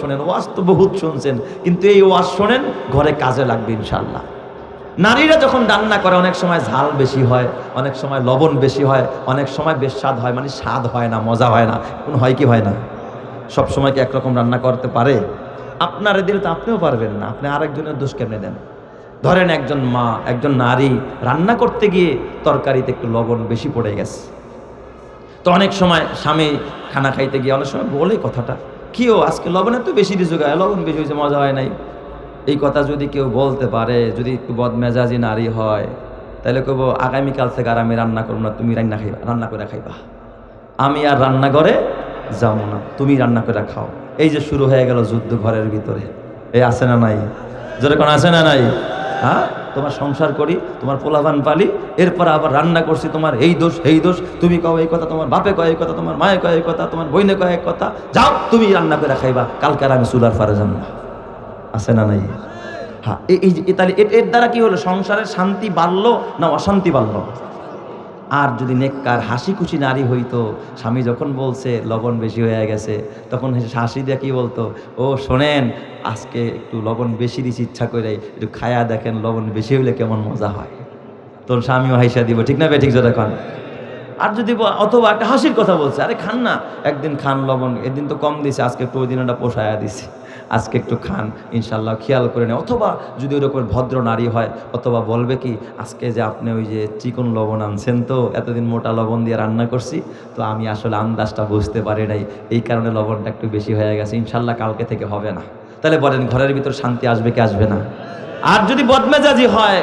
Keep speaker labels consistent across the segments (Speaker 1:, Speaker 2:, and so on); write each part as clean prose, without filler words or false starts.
Speaker 1: শোনেন, ওয়াজ তো বহুত শুনছেন, কিন্তু এই ওয়াজ শোনেন, ঘরে কাজে লাগবে ইনশাল্লাহ। নারীরা যখন রান্না করে অনেক সময় ঝাল বেশি হয়, অনেক সময় লবণ বেশি হয়, অনেক সময় বেস্বাদ হয়, মানে স্বাদ হয় না, মজা হয় না। কোন হয় কি হয় না? সব সময় কি একরকম রান্না করতে পারে? আপনারা দিলে তো আপনিও পারবেন না, আপনি আরেকজনের দোষ কেমনে দেন? ধরেন একজন মা, একজন নারী রান্না করতে গিয়ে তরকারিতে একটু লবণ বেশি পড়ে গেছে, তো অনেক সময় স্বামী খানা খাইতে গিয়ে অনেক সময় বলে কথাটা, কিও আজকে লবণের তো বেশি দিছো, গায়ে লবণ বেশি হয়েছে, মজা হয় নাই। এই কথা যদি কেউ বলতে পারে, যদি একটু বদমেজাজি নারী হয়, তাহলে কব আগামীকাল থেকে আর আমি রান্না করবো না, তুমি রান্না করে খাইবা, আমি আর রান্নাঘরে যাবো না, তুমি রান্না করে খাও। এই যে শুরু হয়ে গেল যুদ্ধ ঘরের ভিতরে, এই আছে না নাই? যেরকম আছে না নাই? হ্যাঁ, তোমার সংসার করি, তোমার পোলাপান পালি, এরপর আবার রান্না করছি, তোমার এই দোষ এই দোষ, তুমি কও এই কথা, তোমার বাপে কয় এই কথা, তোমার মায়ে কয় এই কথা, তোমার বইনে কয় এক কথা, যাও তুমি রান্না করে খাইবা, কালকে আর আমি চুলার পারে যাবো না। আছে না নাই? হ্যাঁ, তাহলে এর দ্বারা কি হলো? সংসারের শান্তি বাড়লো না অশান্তি বাড়লো? আর যদি নেককার হাসি খুশি নারী হইতো, স্বামী যখন বলছে লবণ বেশি হয়ে গেছে, তখন হাসি দিয়ে কি বলতো, ও শোনেন, আজকে একটু লবণ বেশি দিছি ইচ্ছা করে, একটু খায়া দেখেন লবণ বেশি হইলে কেমন মজা হয়। তোর স্বামীও হাইসা দিব, ঠিক না বে ঠিক? যেটা খান। আর যদি অথবা একটা হাসির কথা বলছে, আরে খান না, একদিন খান লবণ, এদিন তো কম দিছে, আজকে একটু ওই দিন ওটা পোষায়া দিছি, আজকে একটু খান, ইনশাল্লাহ খেয়াল করে নেয়। অথবা যদি ওরকম ভদ্র নারী হয়, অথবা বলবে কি, আজকে যে আপনি ওই যে চিকন লবণ আনছেন, তো এতদিন মোটা লবণ দিয়ে রান্না করছি, তো আমি আসলে আন্দাজটা বুঝতে পারি নাই, এই কারণে লবণটা একটু বেশি হয়ে গেছে, ইনশাল্লাহ কালকে থেকে হবে না। তাহলে বলেন ঘরের ভিতর শান্তি আসবে কি আসবে না? আর যদি বদমেজাজি হয়,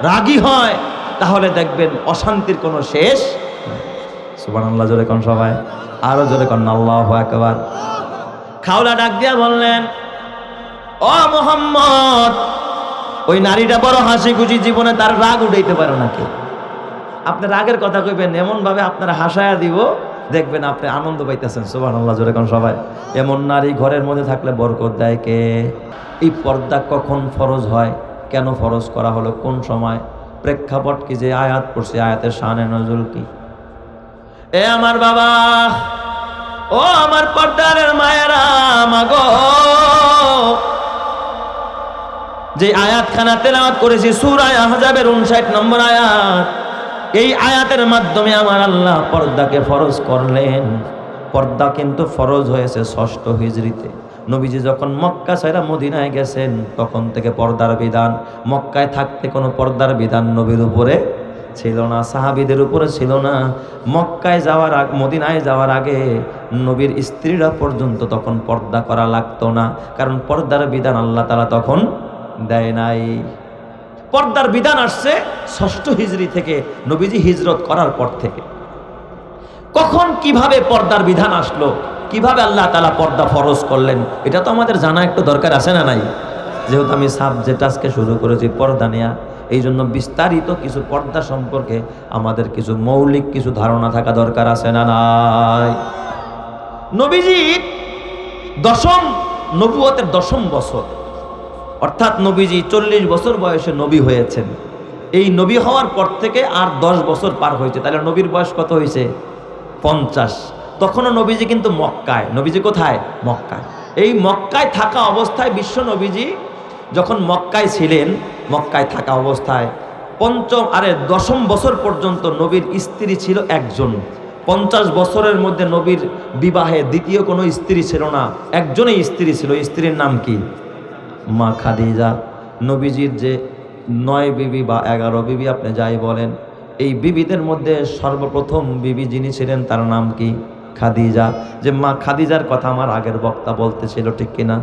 Speaker 1: রাগী হয়, তাহলে দেখবেন অশান্তির কোনো শেষ। সুবহানাল্লাহ জোরে কোন সবাই, আরো জোরে কোন আল্লাহু আকবার। খাওলা ডাক দিয়া বললেন, ও মুহাম্মদ, ওই নারীটা বড় হাসি খুশি, জীবনে তার রাগ উঠাইতে পারে না কেউ। আপনি রাগের কথা কইবেন, এমন ভাবে আপনারা হাসায়া দিব, দেখবেন আপনি আনন্দ পাইতেছেন। সুবহানাল্লাহ জোরে কোন সবাই। এমন নারী ঘরের মধ্যে থাকলে বরকত দেয় কে? এই পর্দা কখন ফরজ হয়, কেন ফরজ করা হলো, কোন সময়, প্রেক্ষাপট কি, যে আয়াত পড়ছে, আয়াতের শানে নজুল কি? এ আমার বাবা, ও আমার পর্দারের মায়েরা, মাগো, যে আয়াতখানা তেলাওয়াত করেছি সূরা আহজাবের 59 নম্বর আয়াত, এই আয়াতের মাধ্যমে আমার আল্লাহ পর্দাকে ফরজ করলেন। পর্দা কিন্তু ফরজ হয়েছে 6ষ্ঠ হিজরিতে। নবীজি যখন মক্কা ছেড়ে মদিনায় গেছেন, তখন থেকে পর্দার বিধান। মক্কায় থাকতে কোনো পর্দার বিধান নবীর উপরে ছিল না, সাহাবীদের উপরে ছিল না। মক্কায় যাওয়ার আগে, মদিনায় যাওয়ার আগে নবীর স্ত্রীরা পর্যন্ত তখন পর্দা করা লাগতো না, কারণ পর্দার বিধান আল্লাহ তাআলা তখন দেয় নাই। পর্দার বিধান আসছে 6ষ্ঠ হিজরি থেকে, নবীজি হিজরত করার পর থেকে। কখন কিভাবে পর্দার বিধান আসলো, কিভাবে আল্লাহ তাআলা পর্দা ফরজ করলেন, এটা তো আমাদের জানা একটু দরকার আছে না নাই? যেহেতু আমি সাবজেক্ট আজকে শুরু করেছি পর্দা নিয়ে, এই জন্য বিস্তারিত কিছু পর্দা সম্পর্কে আমাদের কিছু মৌলিক কিছু ধারণা থাকা দরকার আছে না নাই? নবীজি নবুয়তের 10ম বছর, অর্থাৎ নবীজি 40 বছর বয়সে নবী হয়েছেন। এই নবী হওয়ার পর থেকে আর 10 বছর পার হয়েছে, তাহলে নবীর বয়স কত হয়েছে? 50। তখনও নবীজি কিন্তু মক্কায়। নবীজি কোথায়? মক্কায়। এই মক্কায় থাকা অবস্থায়, বিশ্ব নবীজি যখন মক্কায় ছিলেন, মক্কায় থাকা অবস্থায় 10ম বছর পর্যন্ত নবীর স্ত্রী ছিল একজন। 50 বছরের মধ্যে নবীর বিবাহে দ্বিতীয় কোনো স্ত্রী ছিল না, একজনই স্ত্রী ছিল। স্ত্রীর নাম কি? মা খাদিজা। নবীজির যে 9 বিবি বা 11 বিবি আপনি যাই বলেন, এই বিবিদের মধ্যে সর্বপ্রথম বিবি যিনি ছিলেন তার নাম কি? খাদিজা। যে মা খাদিজার কথা আমার আগের বক্তা বলতেছিল, ঠিক কিনা?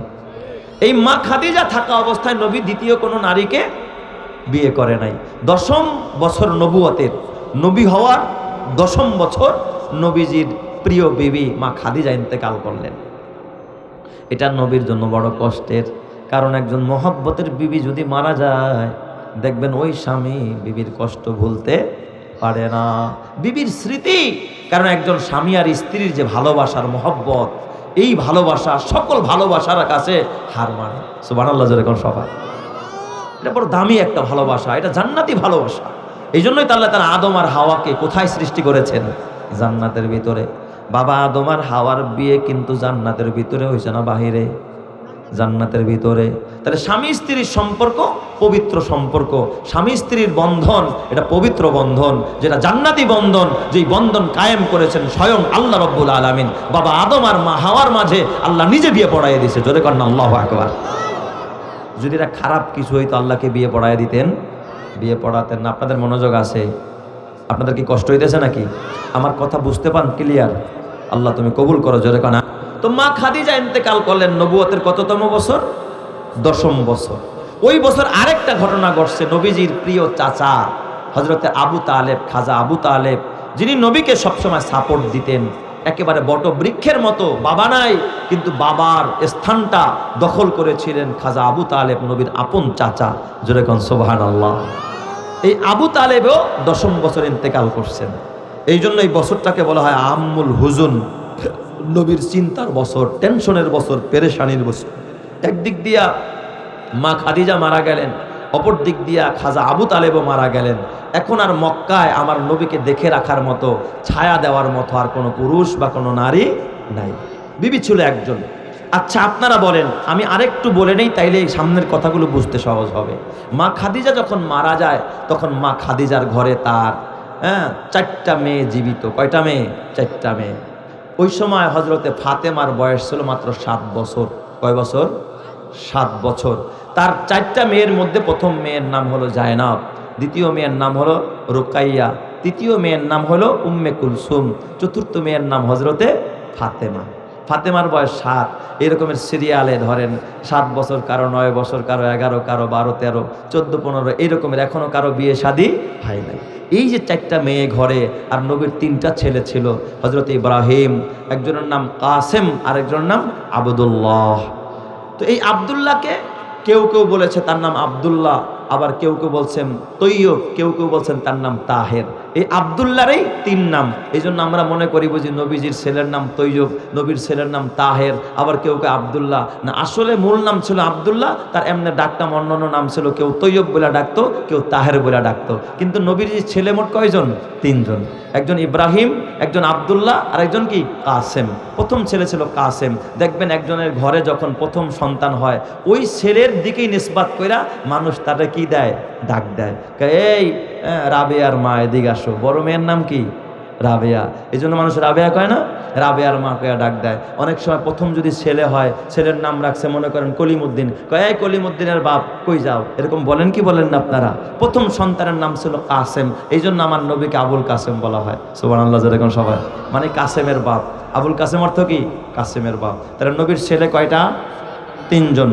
Speaker 1: এই মা খাদিজা থাকা অবস্থায় নবী দ্বিতীয় কোনো নারীকে বিয়ে করে নাই। 10ম বছর নবুয়তের, নবী হওয়ার 10ম বছর নবীজির প্রিয় বিবি মা খাদিজা ইন্তেকাল করলেন। এটা নবীর জন্য বড় কষ্টের, কারণ একজন মহব্বতের বিবি যদি মারা যায়, দেখবেন ওই স্বামী বিবির কষ্ট ভুলতে পারে না। বিবির স্মৃতি, কারণ একজন স্বামী আর স্ত্রীর যে ভালোবাসার মহব্বত, এই ভালোবাসা সকল ভালোবাসার কাছে হার মানে। সুবহানাল্লাহ জোরে কোন সবাই। এটা বড় দামি একটা ভালোবাসা, এটা জান্নাতি ভালোবাসা। এই জন্যই তো আল্লাহ তাআলা আদম আর হাওয়াকে কোথায় সৃষ্টি করেছেন? জান্নাতের ভিতরে। বাবা আদম আর হাওয়ার বিয়ে কিন্তু জান্নাতের ভিতরে হয়েছে না বাহিরে? জান্নাতের ভিতরে। তাহলে স্বামী স্ত্রীর সম্পর্ক পবিত্র সম্পর্ক, স্বামী স্ত্রীর বন্ধন এটা পবিত্র বন্ধন, যেটা জান্নাতি বন্ধন, যেই বন্ধন কায়েম করেছেন স্বয়ং আল্লাহ রাব্বুল আলামিন। বাবা আদম আর মা হাওয়ার মাঝে আল্লাহ নিজে বিয়ে পড়াইয়ে দিয়েছে, জোরে কন্যা আল্লাহু আকবার। যদি এটা খারাপ কিছু হইতো আল্লাহকে বিয়ে পড়াইয়ে দিতেন? বিয়ে পড়াতেন না। আপনাদের মনোযোগ আছে? আপনাদের কি কষ্ট হইতেছে নাকি? আমার কথা বুঝতে পান ক্লিয়ার? আল্লাহ তুমি কবুল করো, জোরে কন্যা। তো মা খাদিজা ইন্তেকাল করলেন নবুয়তের কততম বছর? 10ম বছর। ওই বছর আরেকটা ঘটনা ঘটছে। নবীজির প্রিয় চাচা হযরতে আবু তালেব, খাজা আবু তালেব, যিনি নবীকে সবসময় সাপোর্ট দিতেন, একেবারে বটবৃক্ষের মতো, বাবা নাই কিন্তু বাবার স্থানটা দখল করেছিলেন খাজা আবু তালেব, নবীর আপন চাচা, জোরে কোন সুবহানাল্লাহ। এই আবু তালেবও 10ম বছর ইন্তেকাল করছেন। এই জন্য এই বছরটাকে বলা হয় আম্মুল হুজুন, নবীর চিন্তার বছর, টেনশনের বছর, পেরেশানির বছর। একদিক দিয়া মা খাদিজা মারা গেলেন, অপর দিক দিয়া খাজা আবু তালেবও মারা গেলেন। এখন আর মক্কায় আমার নবীকে দেখে রাখার মতো, ছায়া দেওয়ার মতো আর কোনো পুরুষ বা কোনো নারী নাই। বিবি ছিল একজন। আচ্ছা আপনারা বলেন, আমি আরেকটু বলে নেই, তাইলে এই সামনের কথাগুলো বুঝতে সহজ হবে। মা খাদিজা যখন মারা যায় তখন মা খাদিজার ঘরে তার 4টা মেয়ে জীবিত। কয়টা মেয়ে? 4টা মেয়ে। ওই সময় হজরতে ফাতেমার বয়স ছিল মাত্র 7 বছর। কয় বছর? 7 বছর। তার 4টা মেয়ের মধ্যে প্রথম মেয়ের নাম হলো জায়নাব, দ্বিতীয় মেয়ের নাম হলো রুকাইয়া, তৃতীয় মেয়ের নাম হলো উম্মে কুলসুম, চতুর্থ মেয়ের নাম হজরতে ফাতেমা। ফাতেমার বয়স 7। এরকমের সিরিয়ালে ধরেন 7 বছর, কারো 9 বছর, কারো 11, কারো 12, 13, 14, 15, এইরকমের। এখনো কারো বিয়ে শাদী হয় নাই। এই যে 4টা মেয়ে ঘরে, আর নবীর 3টা ছেলে ছিল, হজরত ইব্রাহিম, একজনের নাম কাসেম, আরেকজনের নাম আবদুল্লাহ। তো এই আবদুল্লাহকে কেউ কেউ বলেছে তার নাম আবদুল্লাহ, আবার কেউ কেউ বলছেন তৈয়ব, কেউ কেউ বলছেন তার নাম তাহের। এই আবদুল্লাহরই 3 নাম। এই জন্য আমরা মনে করি বুঝি নবীজির ছেলের নাম তৈয়ব, নবীর ছেলের নাম তাহের, আবার কেউ কেউ আবদুল্লাহ। না, আসলে মূল নাম ছিল আবদুল্লাহ, তার এমনি ডাকটাম অন্যান্য নাম ছিল, কেউ তৈয়ব বলে ডাকতো, কেউ তাহের বলে ডাকতো। কিন্তু নবীর ছেলে মোট কয়জন? 3 জন। একজন ইব্রাহিম, একজন আবদুল্লাহ, আর একজন কি? কাসেম। প্রথম ছেলে ছিল কাসেম। দেখবেন একজনের ঘরে যখন প্রথম সন্তান হয়, ওই ছেলের দিকেই নিসবাত কইরা মানুষ তারা কি দেয়? ডাক দেয়। এই রাবেয়ার মা এদিকে আসো। বড় মেয়ের নাম কি? রাবেয়া। এই জন্য মানুষ রাবেয়া কয় না? রাবেয়ার মা কয়া ডাক দেয়। অনেক সময় প্রথম যদি ছেলে হয়, ছেলের নাম রাখছে মনে করেন কলিমুদ্দিন, কয় এই কলিমুদ্দিনের বাপ কই যাও, এরকম বলেন কি বলেন না আপনারা? প্রথম সন্তানের নাম ছিল কাসেম, এই জন্য আমার নবীকে আবুল কাসেম বলা হয়। সুবহানাল্লাহ, যেরকম সবাই মানে কাসেমের বাপ। আবুল কাসেম অর্থ কি? কাসেমের বাপ। তাহলে নবীর ছেলে কয়টা? 3 জন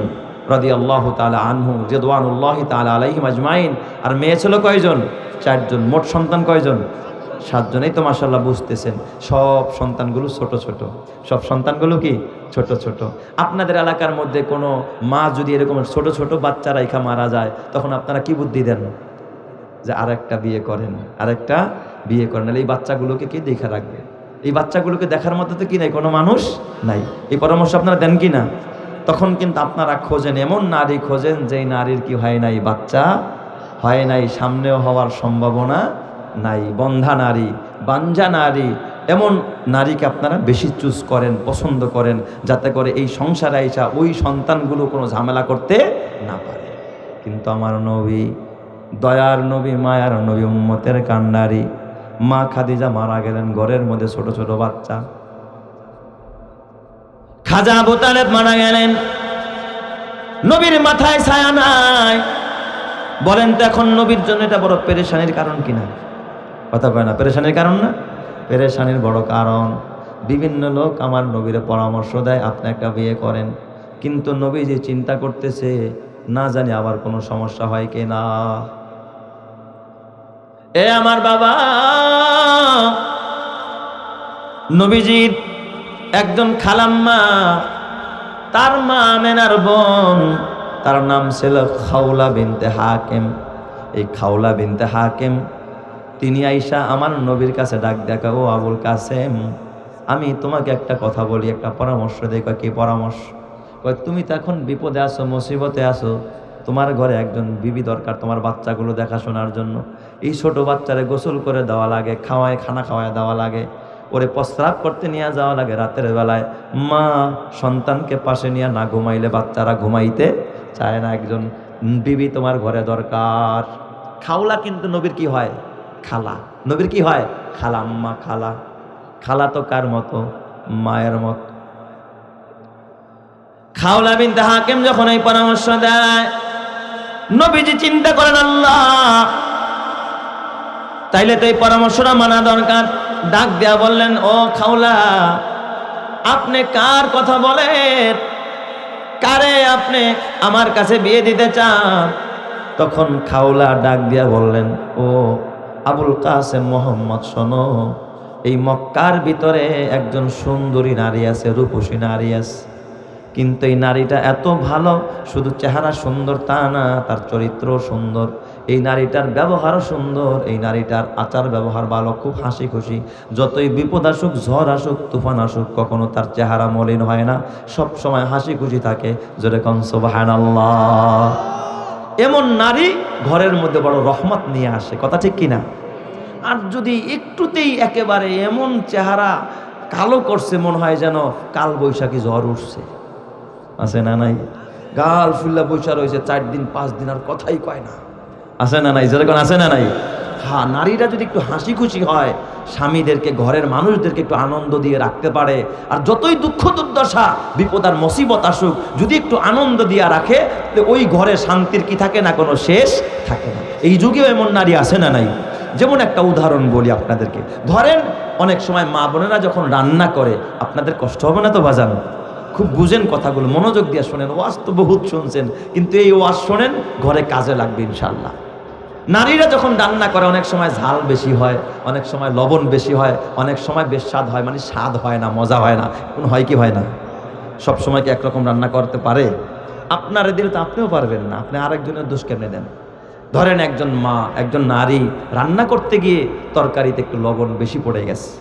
Speaker 1: রাদিয়াল্লাহু তাআলা আনহু, রিদওয়ানুল্লাহি তাআলা আলাইহিম আজমাইন। আর মেয়ে ছিল কয়জন? 4 জন। মোট সন্তান কয়জন? 7 জন। এই তো মাশাআল্লাহ বুঝতেছেন, সব সন্তানগুলো ছোট ছোট। সব সন্তানগুলো কি? ছোট ছোট। আপনাদের এলাকার মধ্যে কোনো মা যদি এরকম ছোট ছোট বাচ্চা রাইখা মারা যায়, তখন আপনারা কি বুদ্ধি দেন? যে আরেকটা বিয়ে করেন, আরেকটা বিয়ে করেন। এই বাচ্চাগুলোকে কি দেখে রাখবে? এই বাচ্চাগুলোকে দেখার মতো তো কি নাই, কোনো মানুষ নাই। এই পরামর্শ আপনারা দেন কি না? তখন কিন্তু আপনারা খোঁজেন, এমন নারী খোঁজেন যেই নারীর কি হয় নাই, বাচ্চা হয় নাই, সামনেও হওয়ার সম্ভাবনা নাই। বন্ধা নারী, বাঞ্জা নারী, এমন নারীকে আপনারা বেশি চুজ করেন, পছন্দ করেন, যাতে করে এই সংসারে আইসা ওই সন্তানগুলো কোনো ঝামেলা করতে না পারে। কিন্তু আমার নবী, দয়ার নবী, মায়ার নবী, উম্মতের কান্ডারি মা খাদিজা মারা গেলেন, ঘরের মধ্যে ছোট ছোট বাচ্চা। খাজা আবু তালেব মারা গেলেন, নবীর মাথায় ছায়া নাই। বলেন তো এখন নবীর জন্য এটা বড় পেরেশানির কারণ কিনা? কথা কয় না? পেরেশানির কারণ না? পেরেশানির বড় কারণ। বিভিন্ন লোক আমার নবীরে পরামর্শ দেয় আপনি একটা বিয়ে করেন, কিন্তু নবী যে চিন্তা করতেছে না জানি আবার কোনো সমস্যা হয় কিনা। এ আমার বাবা, নবীজির একজন খালাম্মা, তার মা আমেনার বোন, তার নাম ছিল খাওলা বিনতে হাকিম। এই খাওলা বিনতে হাকিম তিনি আইসা আমার নবীর কাছে ডাক দেখা, ও আবুল কাসেম, আমি তোমাকে একটা কথা বলি, একটা পরামর্শ দেই। কয় কি পরামর্শ? কয় তুমি তো এখন বিপদে আছো, মুসিবতে আছো, তোমার ঘরে একজন বিবি দরকার তোমার বাচ্চাগুলো দেখাশোনার জন্য। এই ছোট বাচ্চারে গোসল করে দেওয়া লাগে, খানা খাওয়ায় দেওয়া লাগে, ওরে প্রস্রাব করতে নিয়ে যাওয়া লাগে রাতের বেলায়। মা সন্তানকে পাশে নিয়ে না ঘুমাইলে বাচ্চারা ঘুমাইতে চায় না। একজন বিবি তোমার ঘরে দরকার। খাওলা কিন্তু নবীর কি হয়? খালা। নবীর কি হয়? খালা। আম্মা খালা। খালা তো কার মতো? মায়ের মতো। খাওলা বিনতে হাকিম যখন এই পরামর্শ দেয়, নবীজি চিন্তা করেন আল্লাহ, তাইলে তো এই পরামর্শটা মানা দরকার। ডাক দেয়া বললেন, ও খাওলা, আপনি কার কথা বলেন? কারে আপনি আমার কাছে বিয়ে দিতে চান? তখন খাওলা ডাক দিয়া বললেন, ও আবুল কাসেম মোহাম্মদ, শোনো, এই মক্কার ভিতরে একজন সুন্দরী নারী আছে, রূপসী নারী আছে, কিন্তু এই নারীটা এত ভালো, শুধু চেহারা সুন্দর তা না, তার চরিত্র সুন্দর, এই নারীটার ব্যবহারও সুন্দর, এই নারীটার আচার ব্যবহার ভালো, খুব হাসি খুশি, যতই বিপদ আসুক, ঝড় আসুক, তুফান আসুক, কখনো তার চেহারা মলিন হয় না, সব সময় হাসি খুশি থাকে। জোরে কোন সুবহানাল্লাহ। এমন নারী ঘরের মধ্যে বড় রহমত নিয়ে আসে, কথা ঠিক কিনা? আর যদি একটুতেই একেবারে এমন চেহারা কালো করছে, মনে হয় যেন কাল বৈশাখী ঝড় উঠছে, আছে না নাই? গাল ফুল্লা বৈশা রয়েছে 4 দিন 5 দিন, আর কথাই কয় না, আছে না নাই? যেরকম আছে না নাই? হ্যাঁ, নারীরা যদি একটু হাসি খুশি হয়, স্বামীদেরকে, ঘরের মানুষদেরকে একটু আনন্দ দিয়ে রাখতে পারে, আর যতই দুঃখ দুর্দশা, বিপদ আর মুসিবত আসুক, যদি একটু আনন্দ দিয়ে রাখে, ওই ঘরে শান্তির কি থাকে না, কোনো শেষ থাকে না। এই যুগেও এমন নারী আছে না নাই? যেমন একটা উদাহরণ বলি আপনাদেরকে। ধরেন অনেক সময় মা বোনেরা যখন রান্না করে, আপনাদের কষ্ট হবে না তো বাজান? খুব বুঝেন কথাগুলো, মনোযোগ দিয়ে শোনেন। ওয়াজ তো বহুত শুনছেন, কিন্তু এই ওয়াজ শোনেন, ঘরে কাজে লাগবে ইনশাল্লাহ। নারীরা যখন রান্না করে, অনেক সময় ঝাল বেশি হয়, অনেক সময় লবণ বেশি হয়, অনেক সময় বেস্বাদ হয়, মানে স্বাদ হয় না, মজা হয় না। কোন হয় কি হয় না? সব সময় কি একরকম রান্না করতে পারে? আপনারা দিলে তো আপনিও পারবেন না, আপনি আরেকজনের দোষ কেমনে দেন? ধরেন একজন মা, একজন নারী রান্না করতে গিয়ে তরকারিতে একটু লবণ বেশি পড়ে গেছে,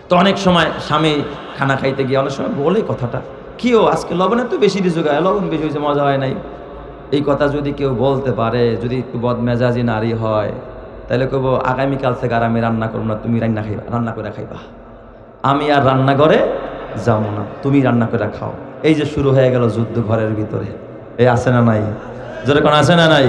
Speaker 1: তো অনেক সময় স্বামী খানা খাইতে গিয়ে অনেক সময় বলে কথাটা, কি ও আজকে লবণের তো বেশি দিয়েছো, গায়ে লবণ বেশি হয়েছে, মজা হয় নাই। এই কথা যদি কেউ বলতে পারে, যদি একটু বদমেজাজি নারী হয়, তাহলে কব আগামীকাল থেকে আর আমি রান্না করবো না, তুমি রান্না করে খাইবা, আমি আর রান্নাঘরে যাবো না, তুমি রান্না করে খাও। এই যে শুরু হয়ে গেল যুদ্ধ ঘরের ভিতরে, এই আছে না নাই? যেরকম আছে না নাই?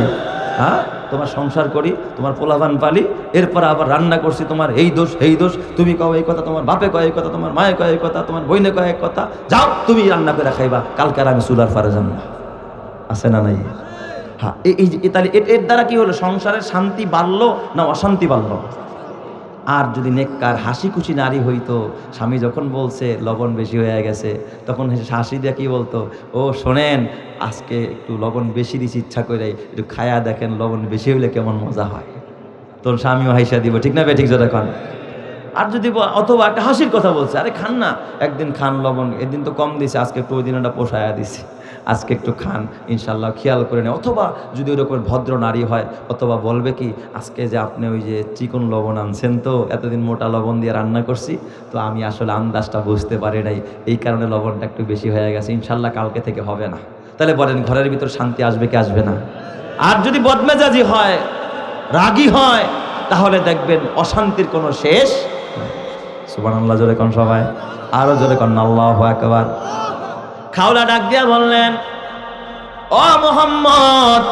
Speaker 1: হ্যাঁ, তোমার সংসার করি, তোমার পোলাপান পালি, এরপর আবার রান্না করছি, তোমার এই দোষ এই দোষ, তুমি কও এই কথা, তোমার বাপে কয় এই কথা, তোমার মায়ে কয় এই কথা, তোমার বইনে কয় এক কথা, যাও তুমি রান্না করে খাইবা, কালকে আর আমি চুলার পারে যাবো না। আছে না নাই? হ্যাঁ, তাহলে এর দ্বারা কি হলো? সংসারের শান্তি বাড়লো না অশান্তি বাড়লো? আর যদি নেককার হাসি খুশি নারী হইতো, স্বামী যখন বলছে লবণ বেশি হয়ে গেছে, তখন হাসি দিয়ে কি বলতো, ও শোনেন, আজকে একটু লবণ বেশি দিছি ইচ্ছা করে, একটু খায়া দেখেন লবণ বেশি হইলে কেমন মজা হয়। তোর স্বামীও হাইসা দিব, ঠিক না বে ঠিক? যেটা খান। আর যদি অথবা একটা হাসির কথা বলছে, আরে খান না, একদিন খান লবণ, এদিন তো কম দিছে, আজকে একটু ওই দিন ওটা পোষায়া দিছি, আজকে একটু খান, ইনশাল্লাহ খেয়াল করে নেয়। অথবা যদি ওরকম ভদ্র নারী হয়, অথবা বলবে কি, আজকে যে আপনি ওই যে চিকন লবণ আনছেন, তো এতদিন মোটা লবণ দিয়ে রান্না করছি, তো আমি আসলে আন্দাজটা বুঝতে পারি নাই, এই কারণে লবণটা একটু বেশি হয়ে গেছে, ইনশাল্লাহ কালকে থেকে হবে না। তাহলে বলেন ঘরের ভিতর শান্তি আসবে কি আসবে না? আর যদি বদমেজাজি হয়, রাগী হয়, তাহলে দেখবেন অশান্তির কোনো শেষ। সুবহানাল্লাহ জোরে কোন সবাই, আরো জোরে কোন আল্লাহু আকবার। খাওলা ডাক দিয়া বললেন, ও মুহাম্মদ,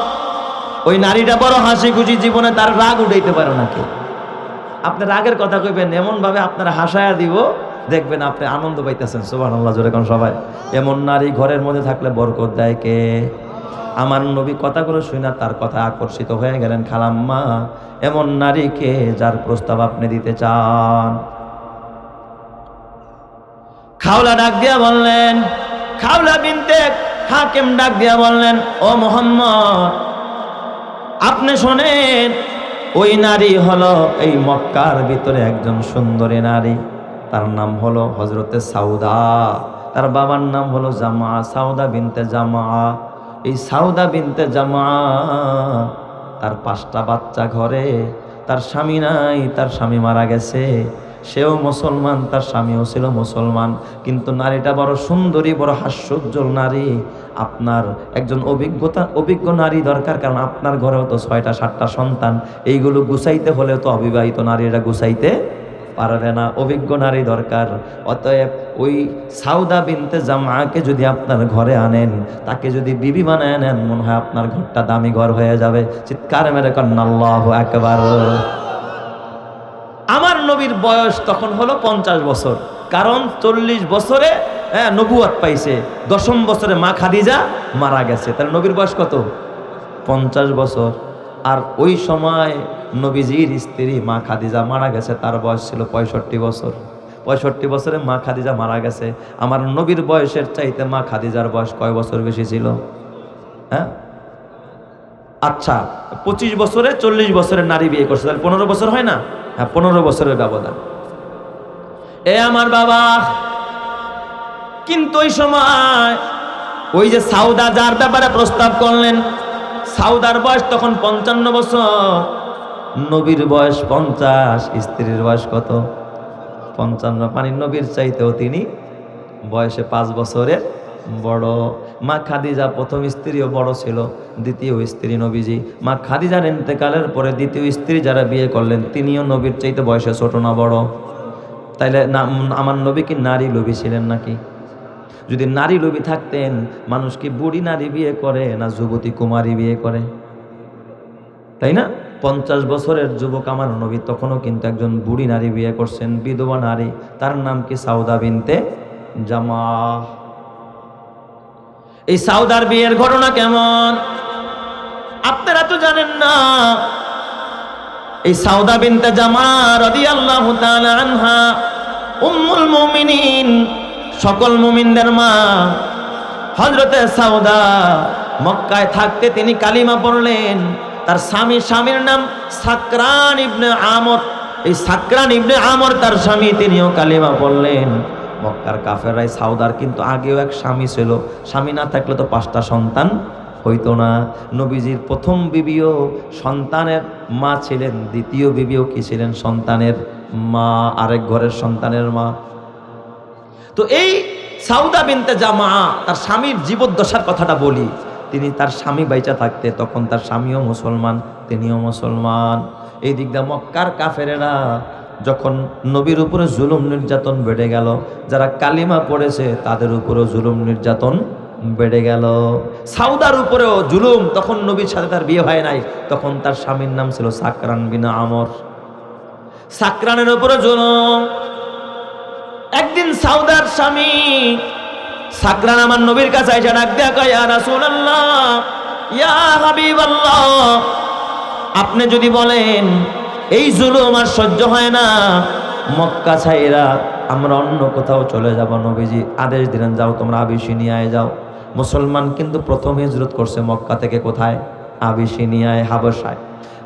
Speaker 1: ওই নারীটা বড় হাসি খুশি, জীবনে তার রাগ উঠাইতে পারে নাকি? আপনি রাগের কথা কইবেন, এমন ভাবে আপনারা হাসায়া দিব, দেখবেন আপনি আনন্দ পাইতেছেন। সুবহানাল্লাহ জোরে কোন সবাই। এমন নারী ঘরের মধ্যে থাকলে বরকত দেয় কে? আমার নবী কথাগুলো শুনে তার কথা আকর্ষিত হয়ে গেলেন। খালাম্মা, এমন নারীকে যার প্রস্তাব আপনি দিতে চান? খাওলা ডাক দিয়া বললেন, খাওলা বিনতে হাকিম ডাক দিয়া বললেন, ও মুহাম্মদ, আপনি শোনেন, ওই নারী হলো এই মক্কার ভিতরে একজন সুন্দরী নারী, তার নাম হলো হযরতে সাউদা, তার বাবার নাম হলো জামা, সাউদা বিনতে জামা। এই সাউদা বিনতে জামা, তার 5টা বাচ্চা ঘরে, তার স্বামী নাই, তার স্বামী মারা গেছে, সেও মুসলমান, তার স্বামীও ছিল মুসলমান, কিন্তু নারীটা বড় সুন্দরী, বড় হাস্যোজ্জ্বল নারী। আপনার একজন অভিজ্ঞ নারী দরকার, কারণ আপনার ঘরেও তো 6টা 7টা সন্তান, এইগুলো গুছাইতে হলে তো অবিবাহিত নারীরা গুছাইতে পারবে না, অভিজ্ঞ নারী দরকার। অতএব ওই সাউদা বিনতে জামাকে যদি আপনার ঘরে আনেন, তাকে যদি বিবি বানায় নেন, মনে হয় আপনার ঘরটা দামি ঘর হয়ে যাবে। চিৎকার মেরে কন্না আল্লাহু আকবার। আমার নবীর বয়স তখন হলো 50 বছর, কারণ 40 বছরে নবুয়ত পাইছে, 10ম বছরে মা খাদিজা মারা গেছে। তাহলে নবীর বয়স কত? 50 বছর। আর ওই সময় নবীজির স্ত্রী মা খাদিজা মারা গেছে, তার বয়স ছিল 65 বছর। 65 বছরে মা খাদিজা মারা গেছে। আমার নবীর বয়সের চাইতে মা খাদিজার বয়স কয় বছর বেশি ছিল? হ্যাঁ, আচ্ছা, 25 বছরে 40 বছরের নারী বিয়ে করছে, তাহলে 15 বছর হয় না? হ্যাঁ, 15 বছরের ব্যবধান। এ আমার বাবা, কিন্তু ওই সময় ওই যে সাউদা যার ব্যাপারে প্রস্তাব করলেন, সাউদার বয়স তখন 55 বছর, নবীর বয়স 50, স্ত্রীর বয়স কত? 55। মানে নবীর চাইতেও তিনি বয়সে 5 বছরের বড়। মা খাদিজা প্রথম স্ত্রীও বড় ছিল, দ্বিতীয় স্ত্রী নবীজি। মা খাদিজার ইন্তেকালের পরে দ্বিতীয় স্ত্রী যারা বিয়ে করলেন, তিনিও নবীর চাইতে বয়সে ছোট না বড়? তাইলে না, আমার নবী কি নারী লোভী ছিলেন নাকি? যদি নারী লোভী থাকতেন, মানুষ কি বুড়ি নারী বিয়ে করে না যুবতী কুমারী বিয়ে করে? তাই না? 50 বছরের যুবক আমার নবী তখনও কিন্তু একজন বুড়ি নারী বিয়ে করছেন, বিধবা নারী। তার নাম কি? সাউদা বিনতে জামা। এই সাউদার বিয়ের ঘটনা কেমন আপনারা তো জানেন না। এই সাউদা বিনতে জামা রাদিয়াল্লাহু তাআলা আনহা উম্মুল মুমিনিন, সকল মুমিনদের মা। হযরতে সাউদা মক্কায় থাকতে তিনি কালিমা পড়লেন। তার স্বামীর নাম সাকরান ইবনে আমর। এই সাকরান ইবনে আমর তার স্বামী, তিনিও কালিমা পড়লেন। মক্কার কাফেররাই, সাউদার কিন্তু আগেও এক স্বামী ছিল, স্বামী না থাকলে তো 5টা সন্তান হইতো না। নবীজির প্রথম বিবিও সন্তানের মা ছিলেন, দ্বিতীয় বিবিও কি ছিলেন? সন্তানের মা, আরেক ঘরের সন্তানের মা। তো এই সাউদা বিনতে জামা, তার স্বামীর জীবদ্দশার কথাটা বলি। তিনি তার স্বামী বাইচা থাকতে তখন তার স্বামীও মুসলমান, তিনিও মুসলমান। এই দিক দিয়ে মক্কার কাফেরেরা যখন নবীর উপরে জুলুম নির্যাতন বেড়ে গেল, যারা কালিমা পড়েছে তাদের উপরেও জুলুম নির্যাতন বেড়ে গেল। সাউদার উপরেও জুলুম। তখন নবীর সাথে তার বিয়ে হয় নাই, তখন তার স্বামীর নাম ছিল সাকরান বিন আমর। সাকরানের উপরে জুলুম। একদিন সাউদার স্বামী সাকরান আমার নবীর কাছে এসে ডাক দেয়া কয়, ইয়া রাসূলুল্লাহ, ইয়া হাবিবাল্লাহ, আপনি যদি বলেন এই জুলুম আর সহ্য হয় না, মক্কা ছাইরা আমরা অন্য কোথাও চলে যাব। নবীজি আদেশ দিলেন, যাও তোমরা আবিসিনিয়ায় যাও। মুসলমান কিন্তু প্রথম হিজরত করছে মক্কা থেকে কোথায়? আবিসিনিয়ায়, হাবশায়।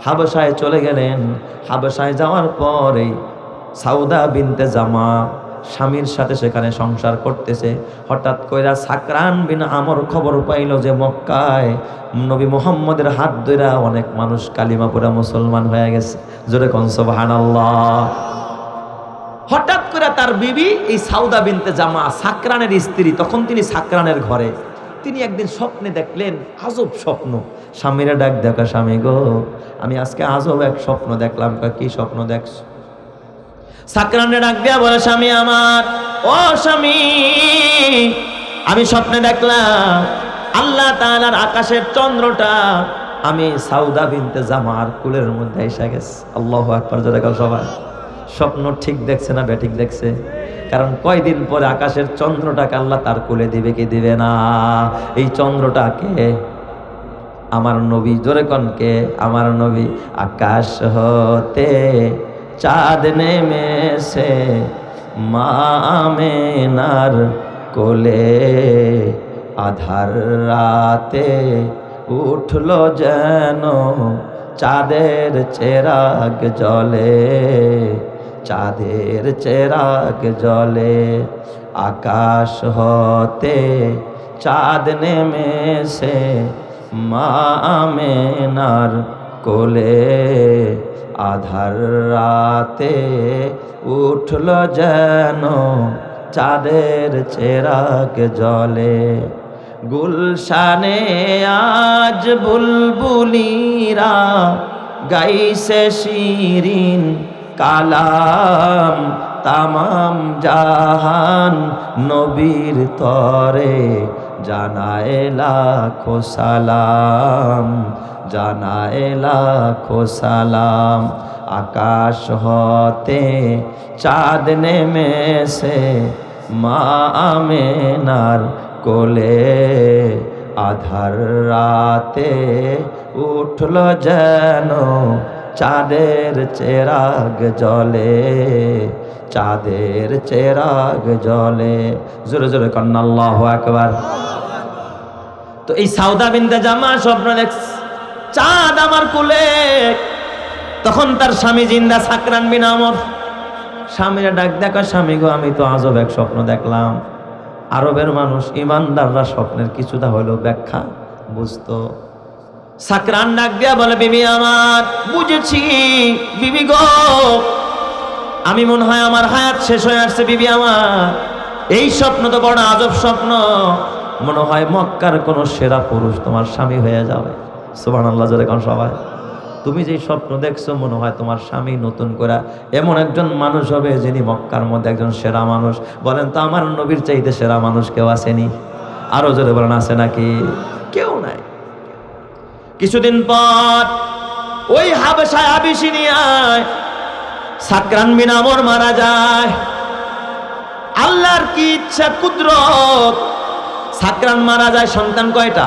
Speaker 1: হাবশায় চলে গেলেন। হাবশায় যাওয়ার পরেই সাউদা বিনতে জামা স্বামীর সাথে সেখানে সংসার করতেছে। হঠাৎ কইরা সাকরান বিন আমর খবর পাইল যে মক্কায় নবী মুহাম্মদের হাত ধইরা অনেক মানুষ কালিমা পড়ে মুসলমান হয়ে গেছে। জোরে কোন সুবহানাল্লাহ। হঠাৎ করে তার বিবি এই সাউদা বিনতে জামা, সাকরানের স্ত্রী, তখন তিনি সাকরানের ঘরে। তিনি একদিন স্বপ্নে দেখলেন, আজব স্বপ্ন। স্বামীরা ডাক দেখা, স্বামী গো, আমি আজকে আজব এক স্বপ্ন দেখলাম। কি স্বপ্ন দেখছো? সাকরানে ডাক দেয়া বলে, স্বামী আমার, ও স্বামী, আমি স্বপ্নে দেখলাম আল্লাহ তাআলার আকাশের চন্দ্রটা আমি সাউদা বিনতে জামার কুলের মধ্যে এসে গেছে। আল্লাহু আকবার, জোরে বলো সবাই। স্বপ্ন ঠিক দেখছে না বেঠিক দেখছে? কারণ কয়দিন পরে আকাশের চন্দ্রটাকে আল্লাহ তার কুলে দিবে কি দিবে না? এই চন্দ্রটাকে আমার নবী। জোরে কনকে আমার নবী। আকাশ হতে চাঁদ নেমেছে মা আমেনার কোলে, আধার রাতে উঠল যেন চাঁদের চেরাগ জ্বলে, চাঁদের চেরাগ জ্বলে। আকাশ হতে চাঁদ নেমেছে মা আমেনার কোলে, আধার রাতে উঠল যেন চাঁদের চেরাগ জ্বলে। গুলশানে আজ বুলবুলিরা গাইছে শিরিন কালাম তামাম জাহান নবীর তরে জানায়ে লাখো সালাম, জানায়ে লাখো সালাম। আকাশ হতে চাঁদ নেমেছে মা আমেনার কোলে, আধার রাতে উঠল যেন চাঁদের চেরাগ জ্বলে, চাঁদের চেরাগ জ্বলে। জোরে জোরে কন্না আল্লাহু আকবার। তো এই সাউদা বিনতে জামা স্বপ্ন দেখছে চাঁদ আমার কোলে। তখন তার স্বামী জিন্দা সাকরান বিন আমর। স্বামীরা ডাক দেখা, স্বামী গো আমি তো আজব এক স্বপ্ন দেখলাম। আরবের মানুষ ইমানদাররা স্বপ্নের কিছুটা হলেও ব্যাখ্যা বুঝতো। সাকরান ডাক দিয়া বলে, বিবি আমার বুঝেছি বিবি গো, আমি মনে হয় আমার হায়াত শেষ হয়ে আসছে বিবি আমার। এই স্বপ্ন তো বড় আজব স্বপ্ন, মনে হয় মক্কার কোন সেরা পুরুষ তোমার স্বামী হয়ে যাবে। সুবহানাল্লাহ জোরে কোন সবাই। তুমি যে স্বপ্ন দেখছো মনে হয় তোমার স্বামী নতুন করে এমন একজন মানুষ হবে যিনি মক্কার মধ্যে একজন সেরা মানুষ। বলেন তো আমার নবীর চাইতে সেরা মানুষ কেউ আসেনি? আরো জোরে বলেন আছে নাকি? কেউ নাই। কিছুদিন পর ওই হাবশায় আবিসিনিয়ায় সাকরান বিন আমর মারা যায়। আল্লাহর কি ইচ্ছা কুদরত, সাকরান মারা যায়। সন্তান কয়টা?